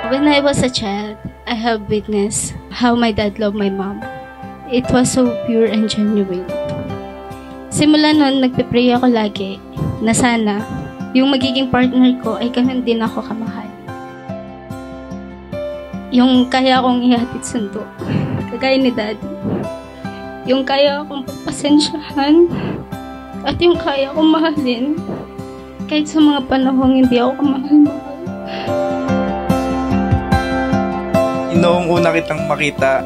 When I was a child, I have witnessed how my dad loved my mom. It was so pure and genuine. Simula noon, nagpe-pray ako lagi na sana yung magiging partner ko ay ganun din ako kamahal. Yung kaya akong ihatid sundo, kagaya ni Daddy. Yung kaya akong pagpasensyahan at yung kaya akong mahalin kahit sa mga panahong hindi ako kamahal-mahal. Noong una kitang makita,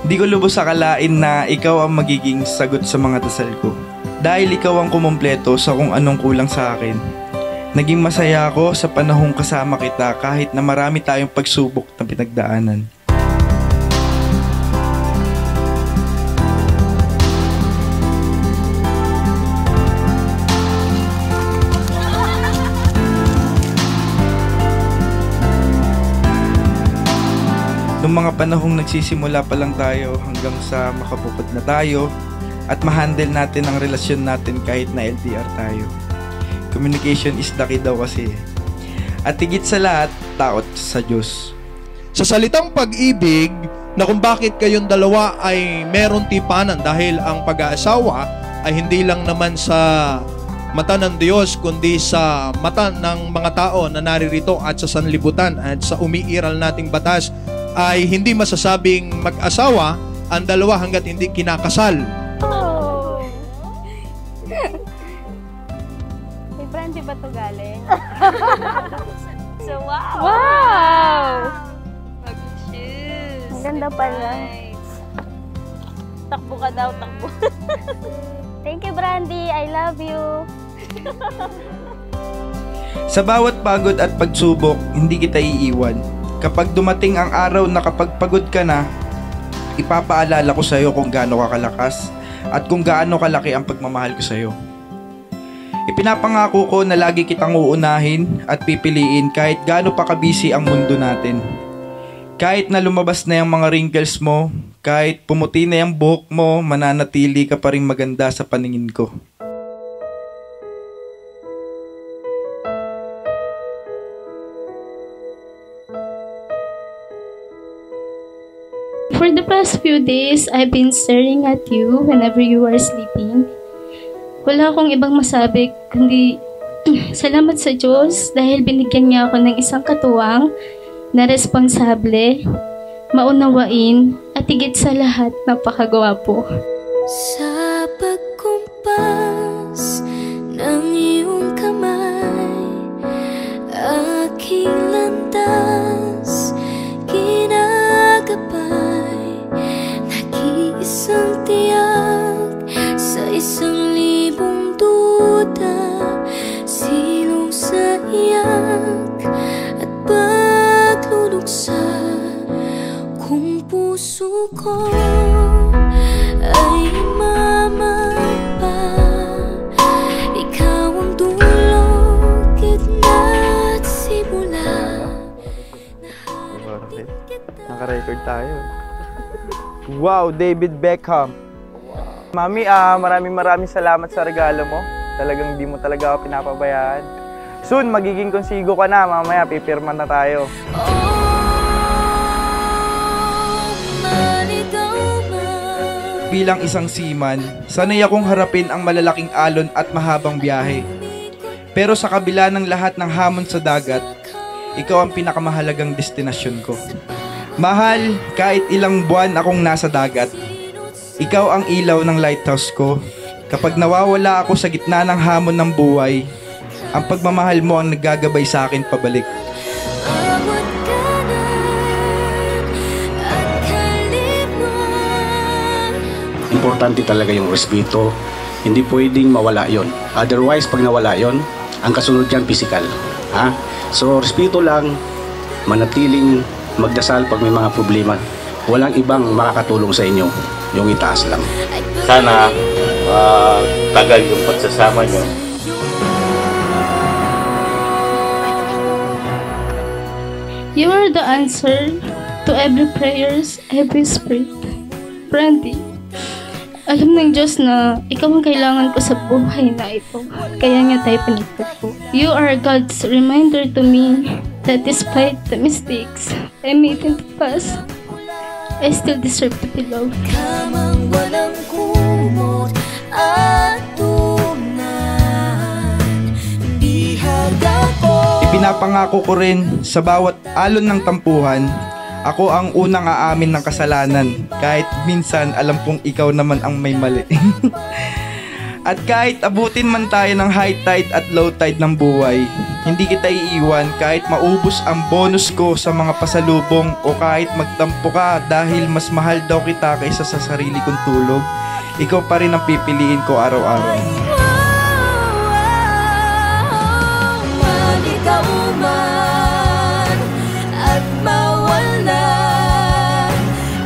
di ko lubos akalain na ikaw ang magiging sagot sa mga dasal ko. Dahil ikaw ang kumumpleto sa kung anong kulang sa akin. Naging masaya ako sa panahong kasama kita kahit na marami tayong pagsubok na pinagdaanan. Noong mga panahong nagsisimula pa lang tayo hanggang sa makabukod na tayo at ma-handle natin ang relasyon natin kahit na LDR tayo. Communication is the key daw kasi. At higit sa lahat, takot sa Diyos. Sa salitang pag-ibig na kung bakit kayong dalawa ay meron tipanan dahil ang pag-aasawa ay hindi lang naman sa mata ng Diyos kundi sa mata ng mga tao na naririto at sa sanlibutan at sa umiiral nating batas ay hindi masasabing mag-asawa ang dalawa hanggat hindi kinakasal. Oh. May brandy ba ito galing? So, wow! Wow! Mag-shoes! Ang ganda pala. Nice. Takbo ka daw, takbo. Thank you, Brandy. I love you. Sa bawat pagod at pagsubok, hindi kita iiwan. Kapag dumating ang araw na kapag pagod ka na, ipapaalala ko sa iyo kung gaano ka kalakas at kung gaano kalaki ang pagmamahal ko sa iyo. Ipinapangako ko na lagi kitang uunahin at pipiliin kahit gaano pa kabisi ang mundo natin. Kahit na lumabas na yung mga wrinkles mo, kahit pumuti na yung buhok mo, mananatili ka pa rin maganda sa paningin ko. For the past few days, I've been staring at you whenever you are sleeping. Wala akong ibang masabi kundi salamat sa Diyos dahil binigyan niya ako ng isang katuwang na responsable, maunawain at higit sa lahat napakagwapo. Sa pagkumpas ng iyong kamay, aking landas ginagabay, nag-iisang tiyak sa 1,000 duda, silong sa iyak at pagluluksa kung puso ko ay mamapa. Ikaw ang dulo, gitna at simula. Naka-record tayo. Wow, David Beckham. Mami, maraming salamat sa regalo mo. Talagang di mo talaga ako pinapabayaan. Soon, magiging konsigo ka na. Mamaya, pipirman na tayo. Bilang isang seaman, sanay akong harapin ang malalaking alon at mahabang biyahe. Pero sa kabila ng lahat ng hamon sa dagat, ikaw ang pinakamahalagang destinasyon ko. Mahal, kahit ilang buwan akong nasa dagat, ikaw ang ilaw ng lighthouse ko. Kapag nawawala ako sa gitna ng hamon ng buhay, ang pagmamahal mo ang naggagabay sa akin pabalik. Importante talaga yung respeto. Hindi pwedeng mawala yon. Otherwise, pag nawala yon, ang kasunod yan, physical. Ha? So, respeto lang, manatiling magdasal pag may mga problema. Walang ibang makakatulong sa inyo. Yung itaas lang. Sana tagal yung pagsasama nyo. You are the answer to every prayers, every spirit. Brandy, alam ng Diyos na ikaw ang kailangan ko sa buhay na ito. Kaya niya tayo pinagtagpo. You are God's reminder to me that despite the mistakes I made in the past, I still deserve to be loved. Kamang walang kumot at tunan, bihag ako. Ipinapangako ko rin sa bawat alon ng tampuhan, ako ang unang aamin ng kasalanan, kahit minsan alam kong ikaw naman ang may mali. At kahit abutin man tayo ng high tide at low tide ng buhay, hindi kita iiwan kahit maubos ang bonus ko sa mga pasalubong o kahit magtampo ka dahil mas mahal daw kita kaysa sa sarili kong tulog. Ikaw pa rin ang pipiliin ko araw-araw. Maligaw man at mawalan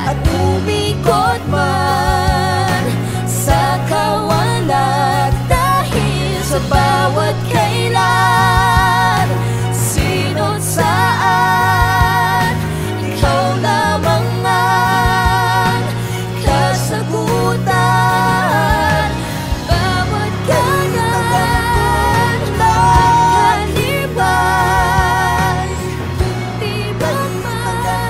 at umikot man sa kawalan, dahil sa bawat kailan, sino't saan, ikaw lamang ang kasagutan. Bawat gangan, kaliban, tibag man,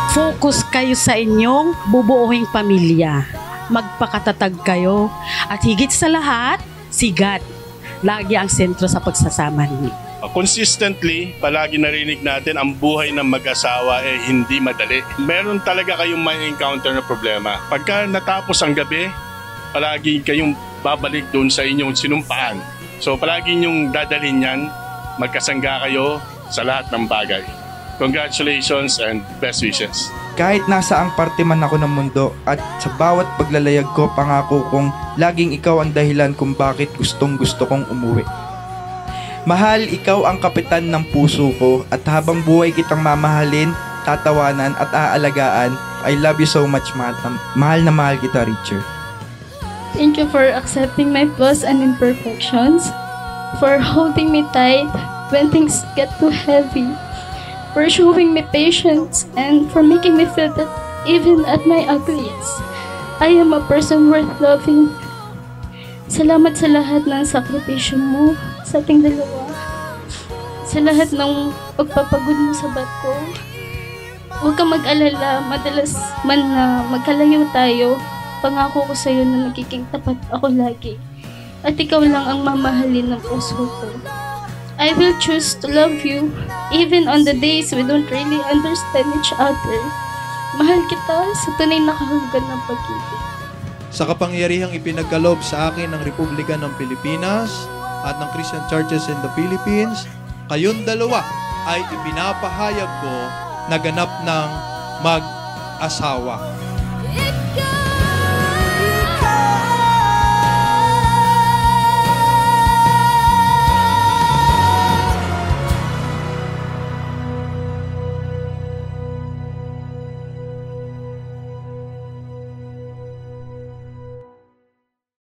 Focus kayo sa inyong bubuuing pamilya. Magpakatatag kayo at higit sa lahat, sigat. Lagi ang sentro sa pagsasama ninyo. Consistently, palagi narinig natin ang buhay ng mag-asawa hindi madali. Meron talaga kayong may encounter na problema. Pagka natapos ang gabi, palagi kayong babalik doon sa inyong sinumpaan. So palagi nyong dadalhin yan, magkasangga kayo sa lahat ng bagay. Congratulations and best wishes. Kahit nasa ang parte man ako ng mundo at sa bawat paglalayag ko, pangako kong laging ikaw ang dahilan kung bakit gustong gusto kong umuwi. Mahal, ikaw ang kapitan ng puso ko at habang buhay kitang mamahalin, tatawanan at aalagaan. I love you so much, mahal na mahal kita, Richard. Thank you for accepting my flaws and imperfections, for holding me tight when things get too heavy, for showing me patience, and for making me feel that even at my ugliest, I am a person worth loving. Salamat sa lahat ng sakripisyo mo sa ating dalawa. Sa lahat ng pagpapagod mo sa barko. Huwag kang mag-alala, madalas man na magkalayo tayo, pangako ko sa'yo na magiging tapat ako lagi. At ikaw lang ang mamahalin ng puso ko. I will choose to love you, even on the days we don't really understand each other. Mahal kita sa tunay na kahulugan ng pag-ibig. Sa kapangyarihang ipinagkaloob sa akin ng Republika ng Pilipinas at ng Christian Churches in the Philippines, kayong dalawa ay ipinapahayag ko na ganap ng mag-asawa.